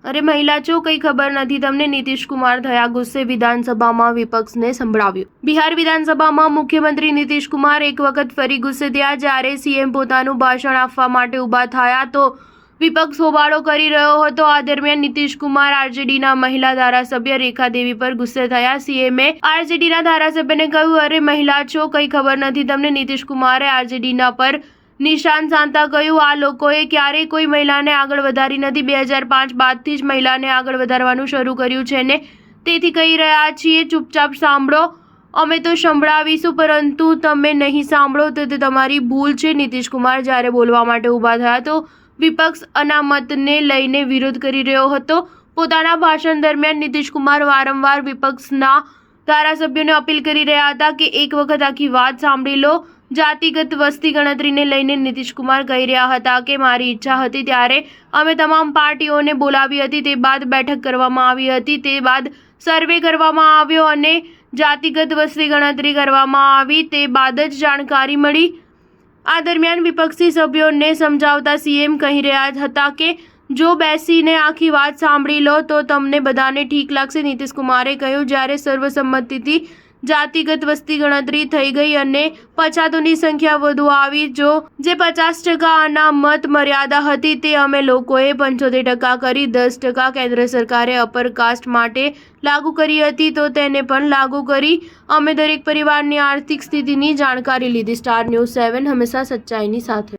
અરે મહિલા છો, કઈ ખબર નથી તમને? નીતિશ કુમાર થયા ગુસ્સે, વિધાનસભામાં વિપક્ષને સંભળાવ્યું। બિહાર વિધાનસભામાં મુખ્યમંત્રી નીતિશ કુમાર એક વખત ફરી ગુસ્સે થયા। જ્યારે સીએમ પોતાનું ભાષણ આપવા માટે ઊભા થયા તો વિપક્ષ હોબાળો કરી રહ્યો હતો। આ દરમિયાન નીતિશ કુમાર આરજેડીના મહિલા ધારાસભ્ય રેખા દેવી પર ગુસ્સે થયા। સીએમએ આરજેડીના ધારાસભ્યને કહ્યું, અરે મહિલા છો, કઈ ખબર નથી તમને? નીતિશ કુમારે આરજેડીના પર નિશાન સાધતા કહ્યું, આ લોકોએ ક્યારેય કોઈ મહિલાને આગળ વધારી નથી। 2005 બાદથી જ મહિલાને આગળ વધારવાનું શરૂ કર્યું છે ને તેથી કહી રહ્યા છીએ, ચૂપચાપ સાંભળો, અમે તો સંભળાવીશું પરંતુ તમે નહીં સાંભળો તો તે તમારી ભૂલ છે। નીતિશ કુમાર જ્યારે બોલવા માટે ઊભા થયા તો વિપક્ષ અનામતને લઈને વિરોધ કરી રહ્યો હતો। પોતાના ભાષણ દરમિયાન નીતિશ કુમાર વારંવાર વિપક્ષના ધારાસભ્યોને અપીલ કરી રહ્યા હતા કે એક વખત આખી વાત સાંભળી લો। જાતિગત વસ્તી ગણતરીને લઈને નીતિશ કુમાર કહી રહ્યા હતા કે મારી ઈચ્છા હતી ત્યારે અમે તમામ પાર્ટીઓને બોલાવી હતી, તે બાદ બેઠક કરવામાં આવી હતી, તે બાદ સર્વે કરવામાં આવ્યો અને જાતિગત વસ્તી ગણતરી કરવામાં આવી, તે બાદ જ જાણકારી મળી। આ દરમિયાન વિપક્ષી સભ્યોને સમજાવતા સીએમ કહી રહ્યા હતા કે જો બેસીને આખી વાત સાંભળી લો તો તમને બધાને ઠીક લાગશે। નીતિશ કુમારે કહ્યું, જ્યારે સર્વસંમતિથી જાતિગત વસ્તી ગણતરી થઈ ગઈ અને પછાતોની સંખ્યા વધુ આવી, જે 50% અનામત મર્યાદા હતી તે અમે લોકોએ 75% કરી, 10% કેન્દ્ર સરકારે અપર કાસ્ટ માટે લાગુ કરી હતી તો તેને પણ લાગુ કરી। અમે દરેક પરિવારની આર્થિક સ્થિતિની જાણકારી લીધી। સ્ટાર ન્યૂઝ 7 હંમેશા સચ્ચાઈની સાથે।